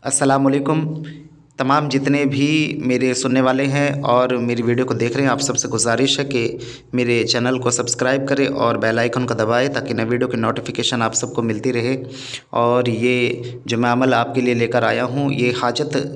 अस्सलामुअलैकुम। तमाम जितने भी मेरे सुनने वाले हैं और मेरी वीडियो को देख रहे हैं, आप सबसे गुजारिश है कि मेरे चैनल को सब्सक्राइब करें और बेल आइकन को दबाएं ताकि नई वीडियो की नोटिफिकेशन आप सबको मिलती रहे। और ये जो मैं अमल आपके लिए लेकर आया हूँ, ये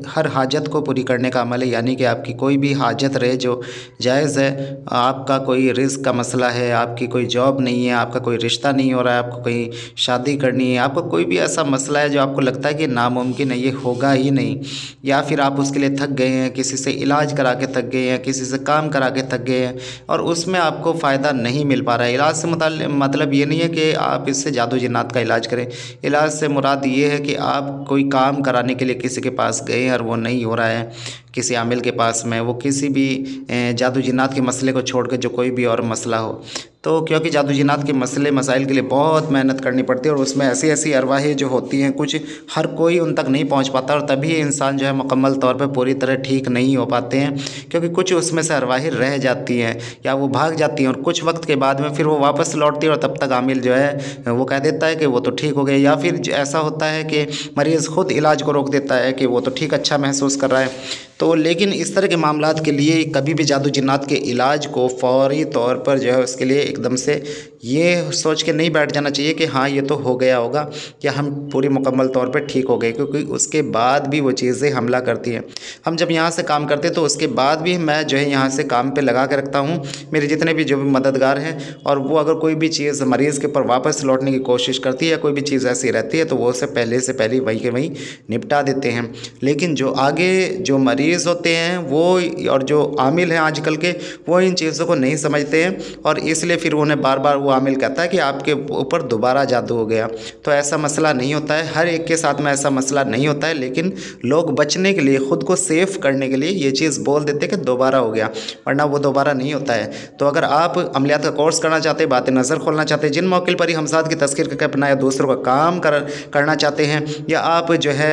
हर हाजत को पूरी करने का अमल है। यानी कि आपकी कोई भी हाजत रहे जो जायज़ है, आपका कोई रिस्क का मसला है, आपकी कोई जॉब नहीं है, आपका कोई रिश्ता नहीं हो रहा है, आपको कहीं शादी करनी है, आपको कोई भी ऐसा मसला है जो आपको लगता है कि नामुमकिन है, ये होगा ही नहीं, या फिर आप उसके लिए थक गए हैं, किसी से इलाज करा के थक गए हैं, किसी से काम करा के थक गए हैं और उसमें आपको फ़ायदा नहीं मिल पा रहा है। इलाज से मतलब ये नहीं है कि आप इससे जादू जिन्नात का इलाज करें। इलाज से मुराद ये है कि आप कोई काम कराने के लिए किसी के पास गए हैं और वो नहीं हो रहा है, किसी आमिल के पास में, वो किसी भी जादू जिन्नात के मसले को छोड़ के जो कोई भी और मसला हो, तो क्योंकि जादू जिन्नात के मसले मसाइल के लिए बहुत मेहनत करनी पड़ती है और उसमें ऐसी ऐसी अरवाहें जो होती हैं, कुछ हर कोई उन तक नहीं पहुंच पाता और तभी इंसान जो है मुकम्मल तौर पे पूरी तरह ठीक नहीं हो पाते हैं, क्योंकि कुछ उसमें से अरवाहें रह जाती हैं या वो भाग जाती हैं और कुछ वक्त के बाद में फिर वो वापस लौटती है और तब तक आमिल जो है वो कह देता है कि वो तो ठीक हो गए, या फिर ऐसा होता है कि मरीज़ खुद इलाज को रोक देता है कि वो तो ठीक अच्छा महसूस कर रहा है। तो लेकिन इस तरह के मामलात के लिए कभी भी जादू जिन्नात के इलाज को फ़ौरी तौर पर जो है उसके लिए एकदम से ये सोच के नहीं बैठ जाना चाहिए कि हाँ ये तो हो गया होगा या हम पूरी मुकम्मल तौर पर ठीक हो गए, क्योंकि उसके बाद भी वो चीज़ें हमला करती हैं। हम जब यहाँ से काम करते तो उसके बाद भी मैं जो है यहाँ से काम पे लगा के रखता हूँ मेरे जितने भी जो भी मददगार हैं, और वो अगर कोई भी चीज़ मरीज़ के ऊपर वापस लौटने की कोशिश करती है या कोई भी चीज़ ऐसी रहती है तो वो उसे पहले से पहले वहीं के वहीं निपटा देते हैं। लेकिन जो आगे जो मरीज़ होते हैं वो और जो आमिल हैं आजकल के, वो इन चीज़ों को नहीं समझते हैं और इसलिए फिर उन्हें बार बार वो आमिल कहता है कि आपके ऊपर दोबारा जादू हो गया। तो ऐसा मसला नहीं होता है, हर एक के साथ में ऐसा मसला नहीं होता है, लेकिन लोग बचने के लिए, ख़ुद को सेफ करने के लिए ये चीज़ बोल देते हैं कि दोबारा हो गया, वरना वो दोबारा नहीं होता है। तो अगर आप अमलियात का कोर्स करना चाहते हैं, बातें नज़र खोलना चाहते हैं, जिन मौके पर ही हमसाद की तस्कीर करके अपना या दूसरों का काम करना चाहते हैं, या आप जो है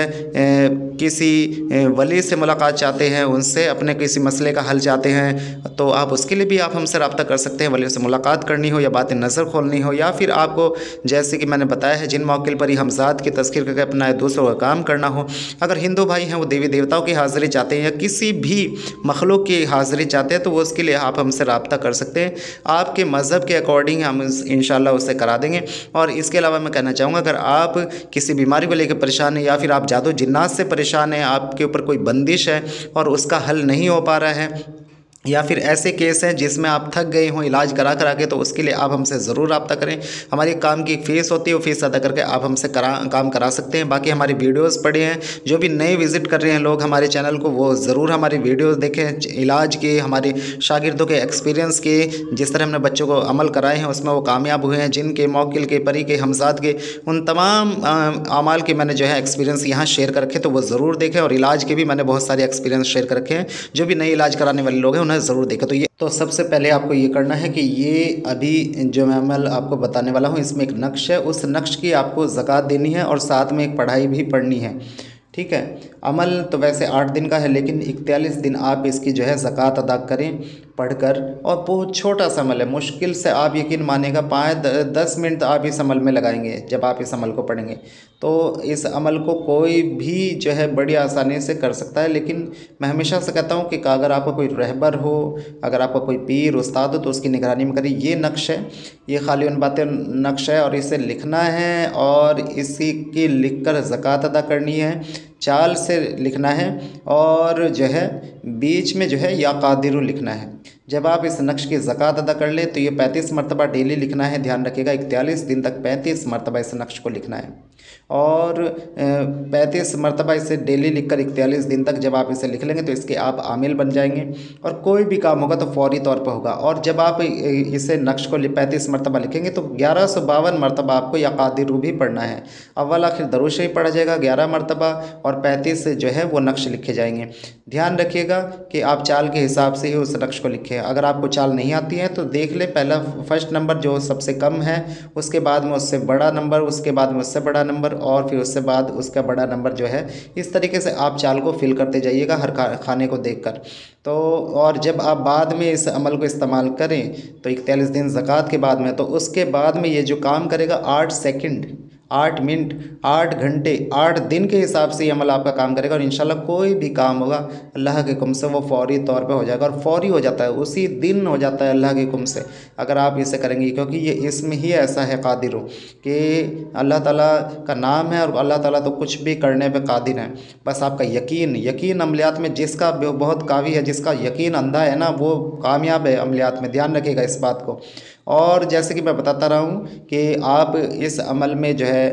किसी वली से मुलाकात चाहते हैं, उनसे अपने किसी मसले का हल चाहते हैं, तो आप उसके लिए भी आप हमसे रब्ता कर सकते हैं। वली से मुलाकात करनी हो या बातें नज़र खोलनी हो, या फिर आपको जैसे कि मैंने बताया है जिन मौके पर ही हमसाद की तस्कीर करके अपना दूसरों का काम करना हो, अगर हिंदू भाई हैं वो देवी देवताओं की हाज़िरी चाहते हैं या किसी भी मखलूक की हाज़िरी चाहते हैं तो वो उसके लिए आप हमसे रब्ता कर सकते हैं। आपके मज़हब के अकॉर्डिंग हम इंशाल्लाह उससे करा देंगे। और इसके अलावा मैं कहना चाहूँगा, अगर आप किसी बीमारी को लेकर परेशान हैं या फिर आप जादू जिन्नात से परेशान हैं, आपके ऊपर कोई बंदिश है और उसका हल नहीं हो पा रहा है, या फिर ऐसे केस हैं जिसमें आप थक गए हों इलाज करा के, तो उसके लिए आप हमसे ज़रूर रब्ता करें। हमारी काम की एक फ़ीस होती है, वो फ़ीस अदा करके आप हमसे काम करा सकते हैं। बाकी हमारी वीडियोस पड़े हैं, जो भी नए विज़िट कर रहे हैं लोग हमारे चैनल को, वो ज़रूर हमारी वीडियोस देखें, इलाज के, हमारे शागिर्दों के एक्सपीरियंस के, जिस तरह हमने बच्चों को अमल कराए हैं उसमें वो कामयाब हुए हैं, जिनके मौकिल के, परी के, हमसाद के, उन तमाम अमाल के मैंने जो है एक्सपीरियंस यहाँ शेयर कर रखे, तो वो ज़रूर देखें। और इलाज के भी मैंने बहुत सारे एक्सपीरियंस शेयर कर रखे हैं, जो भी नए इलाज कराने वाले लोग हैं उन्हें ज़रूर देखा। तो सबसे पहले आपको ये करना है कि ये अभी जो मैं अमल आपको बताने वाला हूँ इसमें एक नक्श है, उस नक्श की आपको ज़कात देनी है और साथ में एक पढ़ाई भी पढ़नी है। ठीक है, अमल तो वैसे 8 दिन का है, लेकिन 41 दिन आप इसकी जो है ज़कात अदा करें पढ़कर। और बहुत छोटा सा अमल है, मुश्किल से आप यकीन मानेगा 5-10 मिनट आप इस अमल में लगाएंगे। जब आप इस अमल को पढ़ेंगे तो इस अमल को कोई भी जो है बड़ी आसानी से कर सकता है। लेकिन मैं हमेशा से कहता हूँ कि अगर आपका कोई रहबर हो, अगर आपका कोई पीर उस्ताद हो, तो उसकी निगरानी में करिए। ये नक्श है, ये खाली उन बातें नक्श है और इसे लिखना है और इसी की लिख कर ज़कात अदा करनी है। चाल से लिखना है और जो है बीच में जो है या कादिरु लिखना है। जब आप इस नक्श की ज़कात अदा कर लें तो ये 35 मरतबा डेली लिखना है। ध्यान रखिएगा 41 दिन तक 35 मरतबा इस नक्श को लिखना है और 35 मरतबा इसे डेली लिखकर 41 दिन तक जब आप इसे लिख लेंगे तो इसके आप आमिल बन जाएंगे और कोई भी काम होगा तो फौरी तौर पर होगा। और जब आप इसे नक्श को 35 मरतबा लिखेंगे तो 1152 मरतबा आपको या कादिरु भी पढ़ना है। अव्वल आखिर दरूद शरीफ पढ़ा जाएगा 11 मरतबा और 35 से जो है वो नक्श लिखे जाएंगे। ध्यान रखिएगा कि आप चाल के हिसाब से ही उस नक्श को लिखें। अगर आपको चाल नहीं आती है तो देख ले, पहला फर्स्ट नंबर जो सबसे कम है, उसके बाद में उससे बड़ा नंबर, उसके बाद में उससे बड़ा नंबर और फिर उससे बाद उसका बड़ा नंबर जो है, इस तरीके से आप चाल को फिल करते जाइएगा हर खाने को देखकर। तो और जब आप बाद में इस अमल को इस्तेमाल करें तो 41 दिन ज़कात के बाद में, तो उसके बाद में ये जो काम करेगा 8 मिनट, 8 घंटे, 8 दिन के हिसाब से ये अमल आपका काम करेगा और इंशाल्लाह कोई भी काम होगा अल्लाह के हुक्म से वो फौरी तौर पे हो जाएगा और फौरी हो जाता है, उसी दिन हो जाता है अल्लाह के हुक्म से अगर आप इसे करेंगे, क्योंकि ये इसमें ही ऐसा है कादिर कि अल्लाह ताला का नाम है और अल्लाह ताला तो कुछ भी करने पे कादिर है। बस आपका यकीन अमलियात में जिसका बहुत कावी है, जिसका यकीन अंधा है ना, वो कामयाब है अमलियात में, ध्यान रखिएगा इस बात को। और जैसे कि मैं बताता रहा हूँ कि आप इस अमल में जो है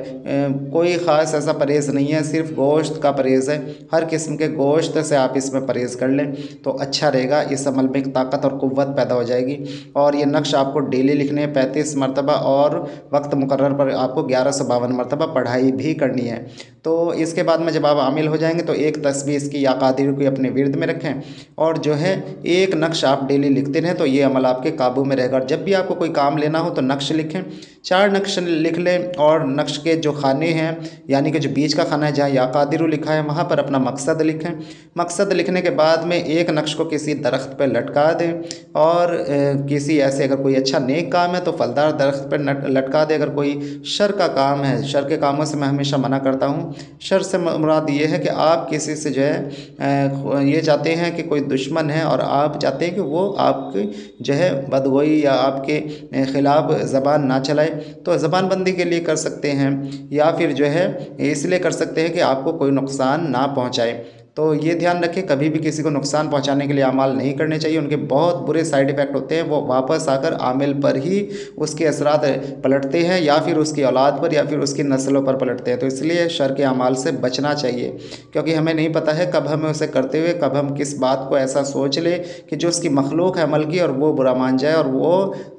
कोई ख़ास ऐसा परहेज़ नहीं है, सिर्फ गोश्त का परहेज़ है। हर किस्म के गोश्त से आप इसमें परहेज़ कर लें तो अच्छा रहेगा। इस अमल में एक ताकत और क़ुव्वत पैदा हो जाएगी। और ये नक्श आपको डेली लिखने हैं 35 मरतबा और वक्त मुकर्रर पर आपको 1152 मरतबा पढ़ाई भी करनी है। तो इसके बाद में जब आप आमिल हो जाएंगे तो एक तस्बीह इसकी या कादिर को अपने विर्द में रखें और जो है एक नक्श आप डेली लिखते रहें तो ये अमल आपके काबू में रहेगा। और जब भी आपको कोई काम लेना हो तो नक्श लिखें, 4 नक्श लिख लें और नक्श के जो खाने हैं यानी कि जो बीच का खाना है जहाँ या कादिर लिखा है वहाँ पर अपना मकसद लिखें। मकसद लिखने के बाद में एक नक्श को किसी दरख्त पर लटका दें और किसी ऐसे अगर कोई अच्छा नेक काम है तो फलदार दरख्त पर लटका दें। अगर कोई शर का काम है, शर के कामों से मैं हमेशा मना करता हूँ। शर से मुराद ये है कि आप किसी से जो है ये चाहते हैं कि कोई दुश्मन है और आप चाहते हैं कि वो आपकी जो है बदगोई या आपके ख़िलाफ़ ज़बान ना चलाए, तो ज़बान बंदी के लिए कर सकते हैं या फिर जो है इसलिए कर सकते हैं कि आपको कोई नुकसान ना पहुँचाए। तो ये ध्यान रखें कभी भी किसी को नुकसान पहुंचाने के लिए अमाल नहीं करने चाहिए, उनके बहुत बुरे साइड इफ़ेक्ट होते हैं। वो वापस आकर आमिल पर ही उसके असरात पलटते हैं या फिर उसकी औलाद पर या फिर उसकी नस्लों पर पलटते हैं। तो इसलिए शर के अमाल से बचना चाहिए, क्योंकि हमें नहीं पता है कब हमें उसे करते हुए कब हम किस बात को ऐसा सोच ले कि जो उसकी मखलूक है अमल की और वो बुरा मान जाए और वो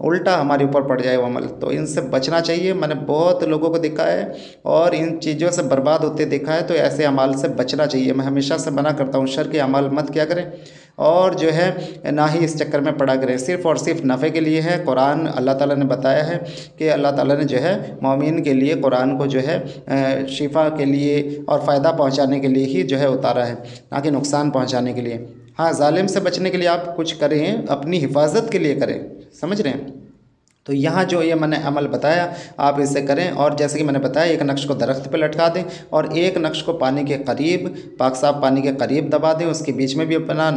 उल्टा हमारे ऊपर पड़ जाए वो अमल। तो इनसे बचना चाहिए। मैंने बहुत लोगों को देखा है और इन चीज़ों से बर्बाद होते देखा है, तो ऐसे अमाल से बचना चाहिए। मैं हमेशा से मना करता हूँ शर के अमाल मत क्या करें और जो है ना ही इस चक्कर में पड़ा करें। सिर्फ़ और सिर्फ नफ़े के लिए है। कुरान अल्लाह ताला ने बताया है कि अल्लाह ताला ने जो है मोमिन के लिए कुरान को जो है शिफा के लिए और फ़ायदा पहुँचाने के लिए ही जो है उतारा है, ना कि नुकसान पहुँचाने के लिए। हाँ, जालिम से बचने के लिए आप कुछ करें, अपनी हिफाजत के लिए करें, समझ रहे हैं। तो यहाँ जो ये मैंने अमल बताया आप इसे करें। और जैसे कि मैंने बताया एक नक्श को दरख्त पे लटका दें और एक नक्श को पानी के करीब, पाक साफ पानी के करीब दबा दें, उसके बीच में भी अपना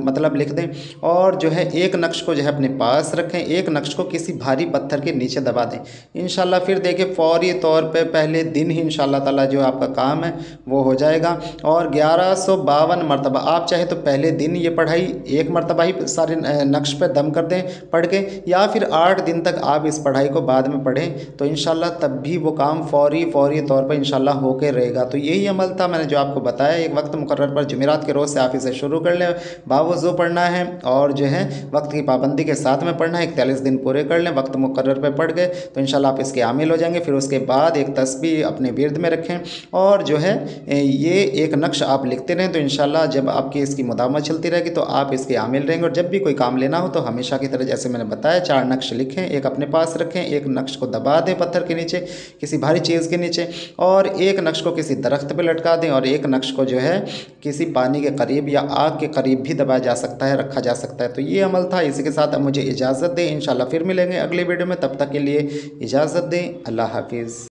मतलब लिख दें और जो है एक नक्श को जो है अपने पास रखें, एक नक्श को किसी भारी पत्थर के नीचे दबा दें। इंशाल्लाह फिर देखिए फौरी तौर पे पहले दिन ही इंशाल्लाह ताला जो आपका काम है वो हो जाएगा। और 1152 मरतबा आप चाहे तो पहले दिन ये पढ़ाई एक मरतबा ही सारे नक्श पे दम कर दें पढ़ के, या फिर 8 दिन तक आप इस पढ़ाई को बाद में पढ़ें तो इंशाल्लाह तब भी वो काम फौरी तौर पर इंशाल्लाह होके रहेगा। तो यही अमल था मैंने जो आपको बताया। एक वक्त मुकर्रर पर जुमेरात के रोज़ से आप इसे शुरू कर लें, बावज़ू पढ़ना है और जो है वक्त की पाबंदी के साथ में पढ़ना है। 41 दिन पूरे कर लें, वक्त मुकर्रर पर पढ़ गए तो इंशाल्लाह आप इसके आमिल हो जाएंगे। फिर उसके बाद एक तस्बीह अपने विर्द में रखें और जो है ये एक नक्श आप लिखते रहें तो इंशाल्लाह जब आपकी इसकी मुदावमत चलती रहेगी तो आप इसके आमिल रहेंगे। और जब भी कोई काम लेना हो तो हमेशा की तरह जैसे मैंने बताया 4 नक्श लिखें, एक अपने पास रखें, एक नक्श को दबा दें पत्थर के नीचे किसी भारी चीज़ के नीचे और एक नक्श को किसी दरख्त पे लटका दें और एक नक्श को जो है किसी पानी के करीब या आग के करीब भी दबाया जा सकता है, रखा जा सकता है। तो ये अमल था। इसी के साथ अब मुझे इजाज़त दें, इंशाल्लाह फिर मिलेंगे अगले वीडियो में। तब तक के लिए इजाज़त दें। अल्लाह हाफिज़।